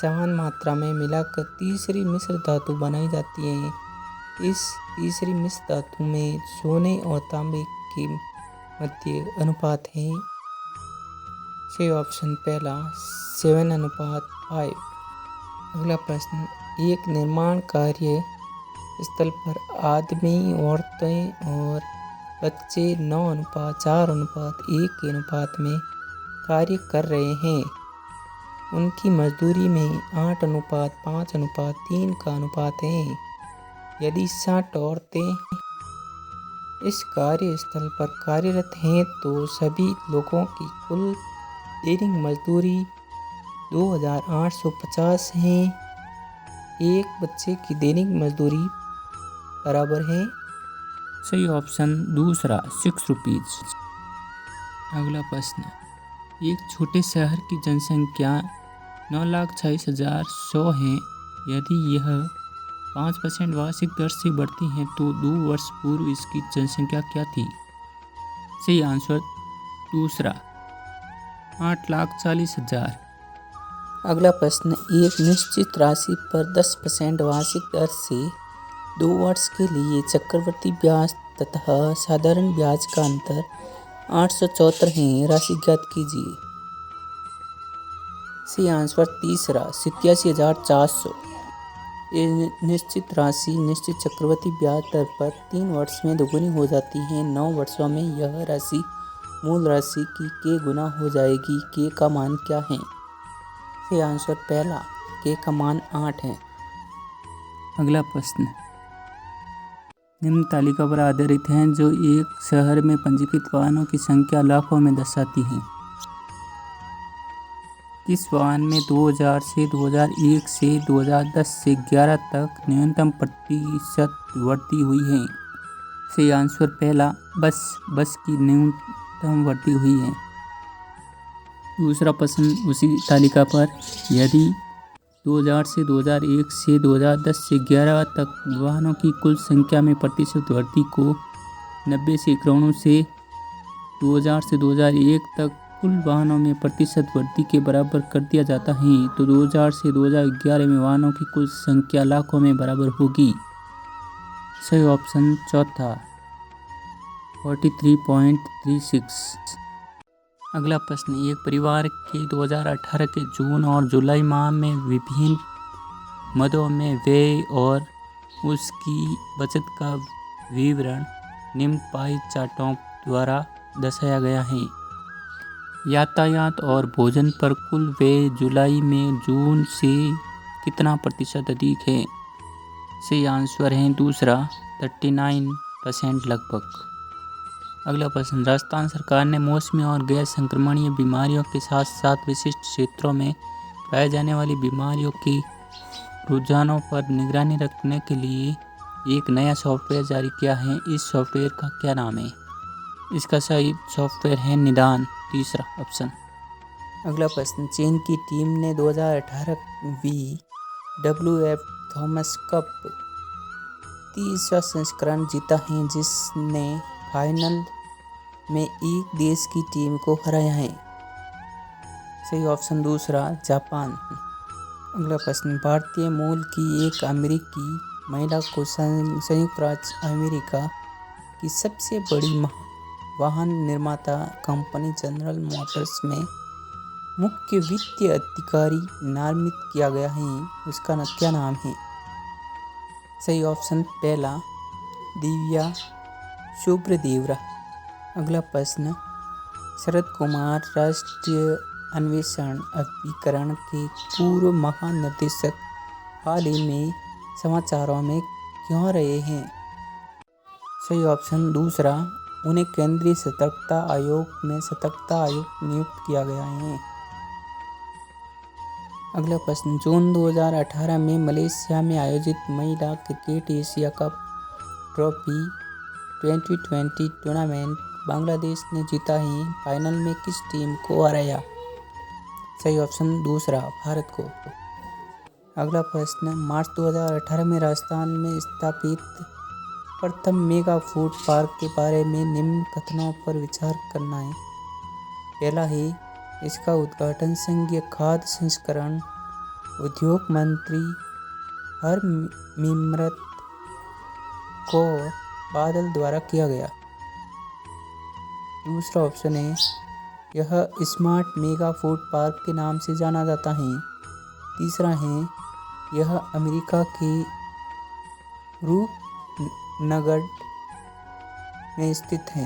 समान मात्रा में मिलाकर तीसरी मिश्र धातु बनाई जाती है। इस तीसरी मिश्र धातु में सोने और तांबे के मध्य अनुपात है। सही ऑप्शन पहला 7:5। अगला प्रश्न, एक निर्माण कार्य स्थल पर आदमी, औरतें और बच्चे 9:4:1 के अनुपात में कार्य कर रहे हैं। उनकी मजदूरी में 8:5:3 का अनुपात है। यदि 60 औरतें इस कार्यस्थल पर कार्यरत हैं तो सभी लोगों की कुल दैनिक मजदूरी 2850 है। एक बच्चे की दैनिक मजदूरी बराबर है। सही ऑप्शन दूसरा 6 रुपीज। अगला प्रश्न, एक छोटे शहर की जनसंख्या 9,46,100 है। यदि यह 5% वार्षिक दर से बढ़ती है तो 2 वर्ष पूर्व इसकी जनसंख्या क्या थी? सही आंसर दूसरा 8,40,000। अगला प्रश्न, एक निश्चित राशि पर 10% वार्षिक दर से 2 वर्ष के लिए चक्रवृद्धि ब्याज तथा साधारण ब्याज का अंतर 874 है। राशि ज्ञात कीजिए। सही आंसर तीसरा 87,400। ये निश्चित राशि निश्चित चक्रवृद्धि ब्याज दर पर 3 वर्ष में दोगुनी हो जाती है। 9 वर्षों में यह राशि मूल राशि की के गुना हो जाएगी। के का मान क्या है? सही आंसर पहला, के का मान 8 है। अगला प्रश्न निम्न तालिका पर आधारित है जो एक शहर में पंजीकृत वाहनों की संख्या लाखों में दर्शाती है। किस वाहन में 2000 से 2001 से 2010 से 11 तक न्यूनतम प्रतिशत वृद्धि हुई है? सही आंसर पहला, बस की न्यूनतम वृद्धि हुई है। दूसरा प्रश्न उसी तालिका पर, यदि 2000 से 2001 से 2010 से 11 तक वाहनों की कुल संख्या में प्रतिशत वृद्धि को 90 से 91 से 2000 से 2001 तक कुल वाहनों में प्रतिशत वृद्धि के बराबर कर दिया जाता है तो 2000 से 2011 में वाहनों की कुल संख्या लाखों में बराबर होगी। सही ऑप्शन चौथा 43.36। अगला प्रश्न, एक परिवार के 2018 के जून और जुलाई माह में विभिन्न मदों में व्यय और उसकी बचत का विवरण निम्न पाई चार्टों द्वारा दर्शाया गया है। यातायात और भोजन पर कुल व्यय जुलाई में जून से कितना प्रतिशत अधिक है? सही आंसर है दूसरा 39% लगभग। अगला प्रश्न, राजस्थान सरकार ने मौसमी और गैर संक्रमणीय बीमारियों के साथ साथ विशिष्ट क्षेत्रों में पाए जाने वाली बीमारियों के रुझानों पर निगरानी रखने के लिए एक नया सॉफ्टवेयर जारी किया है। इस सॉफ्टवेयर का क्या नाम है? इसका सही सॉफ्टवेयर है निदान, तीसरा ऑप्शन। अगला प्रश्न, चीन की टीम ने 2018 WF थॉमस कप 30वां संस्करण जीता है जिसने फाइनल में एक देश की टीम को हराया है। सही ऑप्शन दूसरा जापान। अगला प्रश्न, भारतीय मूल की एक अमेरिकी महिला को संयुक्त राज्य अमेरिका की सबसे बड़ी वाहन निर्माता कंपनी जनरल मोटर्स में मुख्य वित्तीय अधिकारी नामित किया गया है। उसका क्या नाम है? सही ऑप्शन पहला दिव्या शुभ्रदेवरा। अगला प्रश्न, शरद कुमार राष्ट्रीय अन्वेषण अभिकरण के पूर्व महानिदेशक हाल ही में समाचारों में क्यों रहे हैं? सही ऑप्शन दूसरा, उन्हें केंद्रीय सतर्कता आयोग में सतर्कता आयुक्त नियुक्त किया गया है। अगला प्रश्न, जून 2018 में मलेशिया में आयोजित महिला cricket Asia cup trophy 2020 tournament Bangladesh ने जीता है। फाइनल में किस टीम को हराया? सही ऑप्शन दूसरा, भारत को। अगला प्रश्न, मार्च 2018 में राजस्थान में स्थापित प्रथम मेगा फूड पार्क के बारे में निम्न कथनों पर विचार करना है। पहला है, इसका उद्घाटन संघीय खाद्य संस्करण उद्योग मंत्री हरसिमरत कौर बादल द्वारा किया गया। दूसरा ऑप्शन है, यह स्मार्ट मेगा फूड पार्क के नाम से जाना जाता है। तीसरा है, यह अमेरिका के रूपनगर में स्थित है।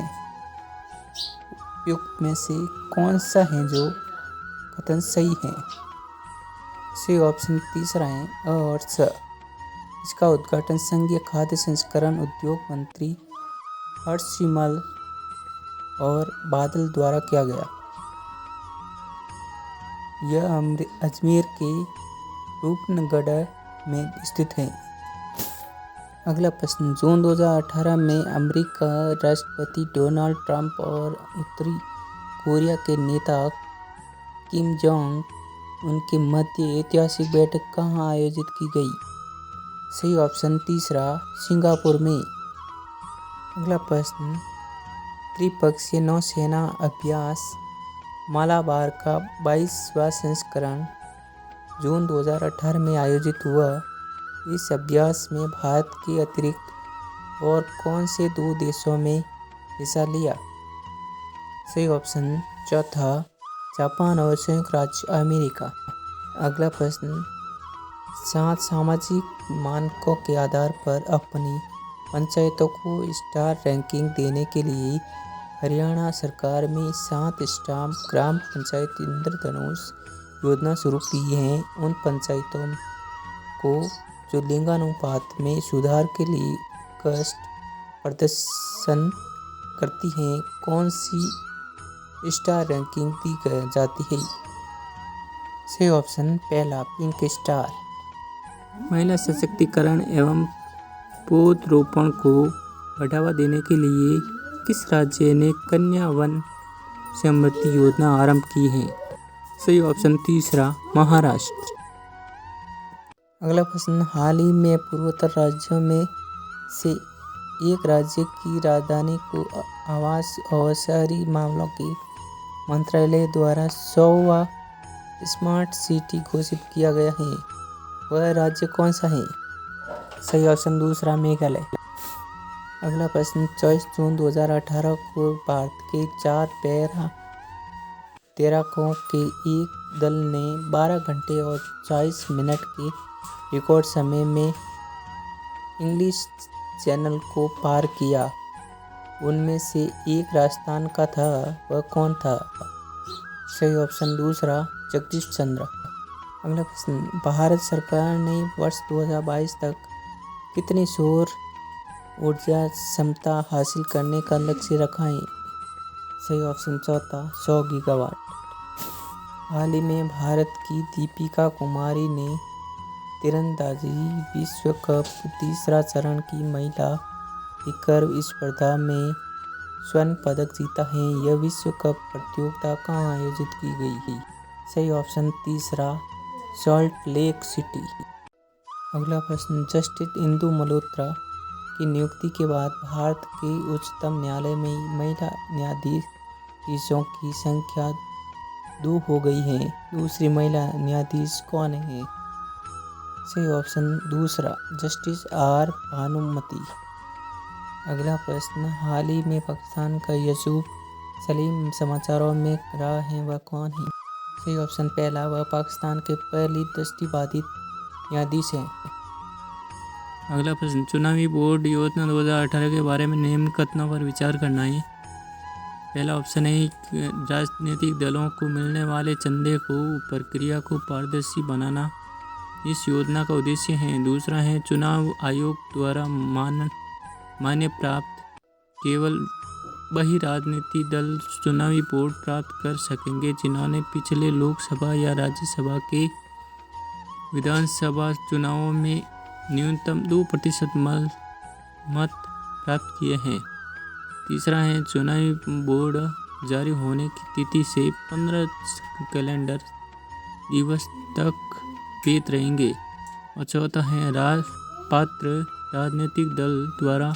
उपयुक्त में से कौन सा है जो कथन सही है? सही ऑप्शन तीसरा है अ और स। इसका उद्घाटन संघीय खाद्य संस्करण उद्योग मंत्री हरसिमरत और बादल द्वारा किया गया। यह अजमेर के रूपनगर में स्थित है। अगला प्रश्न, जून 2018 में अमेरिका राष्ट्रपति डोनाल्ड ट्रंप और उत्तरी कोरिया के नेता किम जोंग उनके मध्य ऐतिहासिक बैठक कहाँ आयोजित की गई? सही ऑप्शन तीसरा, सिंगापुर में। अगला प्रश्न, त्रिपक्षीय नौसेना अभ्यास मालाबार का 22वां संस्करण जून 2018 में आयोजित हुआ। इस अभ्यास में भारत के अतिरिक्त और कौन से 2 देशों में हिस्सा लिया? सही ऑप्शन चौथा, जापान और संयुक्त राज्य अमेरिका। अगला प्रश्न, 7 सामाजिक मानकों के आधार पर अपनी पंचायतों को स्टार रैंकिंग देने के लिए हरियाणा सरकार में 7 स्टार ग्राम पंचायत इंद्रधनुष योजना शुरू की है। उन पंचायतों को जो लिंगानुपात में सुधार के लिए उत्कृष्ट प्रदर्शन करती हैं, कौन सी स्टार रैंकिंग दी जाती है? सही ऑप्शन पहला, पिंक स्टार। महिला सशक्तिकरण एवं पौधरोपण को बढ़ावा देने के लिए किस राज्य ने कन्या वन समृद्धि योजना आरंभ की है? सही ऑप्शन तीसरा, महाराष्ट्र। अगला प्रश्न, हाल ही में पूर्वोत्तर राज्यों में से एक राज्य की राजधानी को आवास और शहरी मामलों के मंत्रालय द्वारा 100वां स्मार्ट सिटी घोषित किया गया है। वह राज्य कौन सा है? सही ऑप्शन दूसरा, मेघालय। अगला प्रश्न, 24 जून 2018 को भारत के 4 पैरा तैराकों के एक दल ने 12 घंटे और 40 मिनट के रिकॉर्ड समय में इंग्लिश चैनल को पार किया। उनमें से एक राजस्थान का था, वह कौन था? सही ऑप्शन दूसरा, जगदीश चंद्र। अगला प्रश्न, भारत सरकार ने वर्ष 2022 तक कितनी सौर ऊर्जा क्षमता हासिल करने का लक्ष्य रखा है? सही ऑप्शन चौथा, 100 गीगावाट। हाल ही में भारत की दीपिका कुमारी ने तीरंदाजी विश्व कप तीसरा चरण की महिला रिकर्व स्पर्धा में स्वर्ण पदक जीता है। यह विश्व कप प्रतियोगिता कहाँ आयोजित की गई है? सही ऑप्शन तीसरा, सॉल्ट लेक सिटी। अगला प्रश्न, जस्टिस इंदु मल्होत्रा की नियुक्ति के बाद भारत के उच्चतम न्यायालय में महिला न्यायाधीशों की संख्या 2 हो गई है। दूसरी महिला न्यायाधीश कौन है? सही ऑप्शन दूसरा, जस्टिस आर भानुमति। अगला प्रश्न, हाल ही में पाकिस्तान का यूसुफ सलीम समाचारों में रहा है, वह कौन है? सही ऑप्शन पहला, वह पाकिस्तान के पहली दृष्टिबाधित न्यायाधीश हैं। अगला प्रश्न, चुनावी बोर्ड योजना 2018 के बारे में निम्न कथनों पर विचार करना है। पहला ऑप्शन है, राजनीतिक दलों को मिलने वाले चंदे को प्रक्रिया को पारदर्शी बनाना इस योजना का उद्देश्य है। दूसरा है, चुनाव आयोग द्वारा मान्य प्राप्त केवल वही राजनीतिक दल चुनावी बोर्ड प्राप्त कर सकेंगे जिन्होंने पिछले लोकसभा या राज्यसभा के विधानसभा चुनावों में न्यूनतम 2% मत प्राप्त किए हैं। तीसरा है, चुनावी बोर्ड जारी होने की तिथि से 15 कैलेंडर दिवस तक वैध रहेंगे। और चौथा है, पात्र राजनीतिक दल द्वारा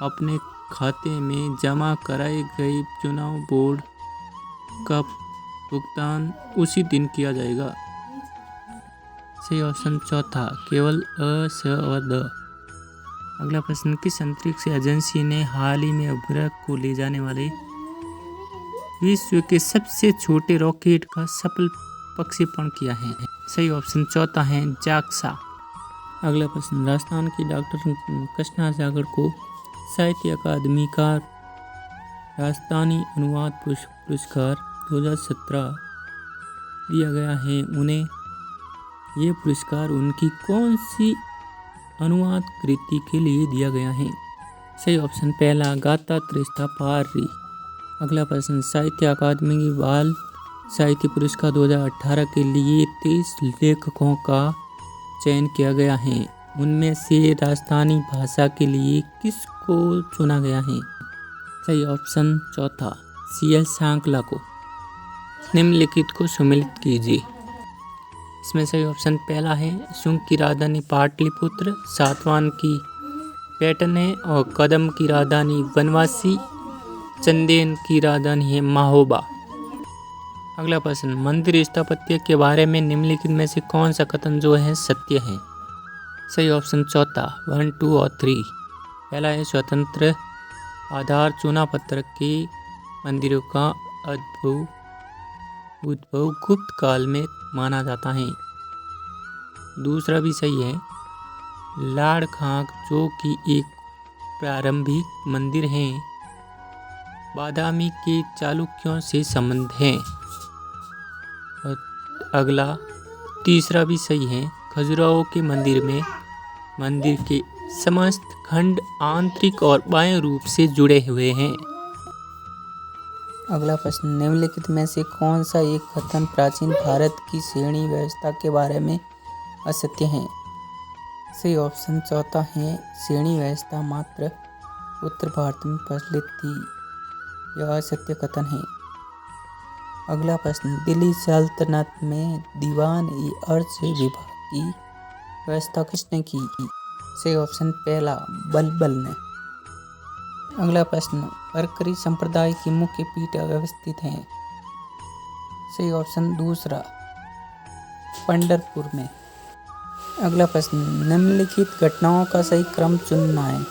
अपने खाते में जमा कराए गए चुनाव बोर्ड का भुगतान उसी दिन किया जाएगा। सही ऑप्शन चौथा, केवल अ, स और द। अगला प्रश्न, किस अंतरिक्ष एजेंसी ने हाल ही में उपग्रह को ले जाने वाले विश्व के सबसे छोटे रॉकेट का सफल प्रक्षेपण किया है? सही ऑप्शन चौथा है, जाक्सा। अगला प्रश्न, राजस्थान की डॉक्टर कृष्णा जागड़ को साहित्य अकादमी का राजस्थानी अनुवाद पुरस्कार 2017 दिया गया है। उन्हें ये पुरस्कार उनकी कौन सी अनुवाद कृति के लिए दिया गया है? सही ऑप्शन पहला, गाथा त्रिस्ता पार्री। अगला प्रश्न, साहित्य अकादमी की बाल साहित्य पुरस्कार 2018 के लिए 23 लेखकों का चयन किया गया है? उनमें से राजस्थानी भाषा के लिए किसको चुना गया है? सही ऑप्शन चौथा, CL सांकला को। निम्नलिखित को सम्मिलित कीजिए। इसमें सही ऑप्शन पहला है, शुंग की राजधानी पाटलिपुत्र, सातवाहन की पैटर्न है और कदम की राजधानी वनवासी, चंदेन की राजधानी है महोबा। अगला प्रश्न, मंदिर स्थापत्य के बारे में निम्नलिखित में से कौन सा कथन जो है सत्य है? सही ऑप्शन चौथा, 1, 2 और 3। पहला है, स्वतंत्र आधार चूना पत्थर के मंदिरों का उद्भव गुप्त काल में माना जाता है। दूसरा भी सही है, लाड़खाक जो कि एक प्रारंभिक मंदिर है, बादामी के चालुक्यों से संबंध है। और अगला तीसरा भी सही है, खजुराहो के मंदिर में मंदिर के समस्त खंड आंतरिक और बाह्य रूप से जुड़े हुए हैं। अगला प्रश्न, निम्नलिखित में से कौन सा एक कथन प्राचीन भारत की श्रेणी व्यवस्था के बारे में असत्य है? सही ऑप्शन चौथा है, श्रेणी व्यवस्था मात्र उत्तर भारत में प्रचलित थी। यह असत्य कथन है। अगला प्रश्न, दिल्ली सल्तनत में दीवान-ए-अर्श विभाग की व्यवस्था किसने की? सही ऑप्शन पहला, बलबल ने। अगला प्रश्न, वारकरी संप्रदाय की मुख्य पीठ व्यवस्थित है? सही ऑप्शन दूसरा, पंढरपुर में। अगला प्रश्न, निम्नलिखित घटनाओं का सही क्रम चुनना है।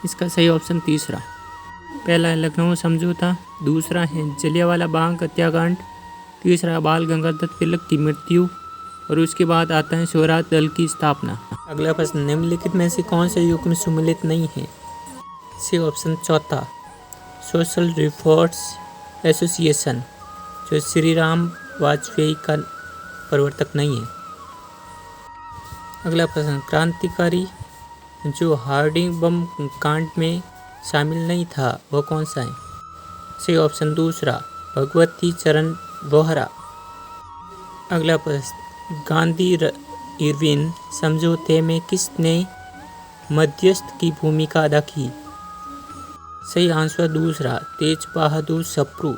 इसका सही ऑप्शन तीसरा। पहला है लखनऊ समझौता, दूसरा है जलियांवाला बाग हत्याकांड, तीसरा बाल गंगाधर तिलक की मृत्यु और उसके बाद आता है स्वराज दल की स्थापना। अगला प्रश्न, निम्नलिखित में से कौन सा युग्म सम्मिलित नहीं है? सही ऑप्शन चौथा, सोशल रिफॉर्म्स एसोसिएशन, जो श्री राम वाजपेयी का प्रवर्तक नहीं है। अगला प्रश्न, क्रांतिकारी जो हार्डिंग बम कांड में शामिल नहीं था वह कौन सा है? सही ऑप्शन दूसरा, भगवती चरण वोहरा। अगला प्रश्न, गांधी इरविन समझौते में किसने मध्यस्थ की भूमिका अदा की? सही आंसर दूसरा, तेज बहादुर सप्रू।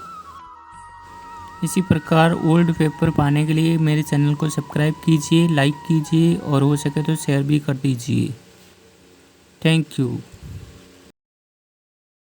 इसी प्रकार ओल्ड पेपर पाने के लिए मेरे चैनल को सब्सक्राइब कीजिए, लाइक कीजिए और हो सके तो शेयर भी कर दीजिए। Thank you.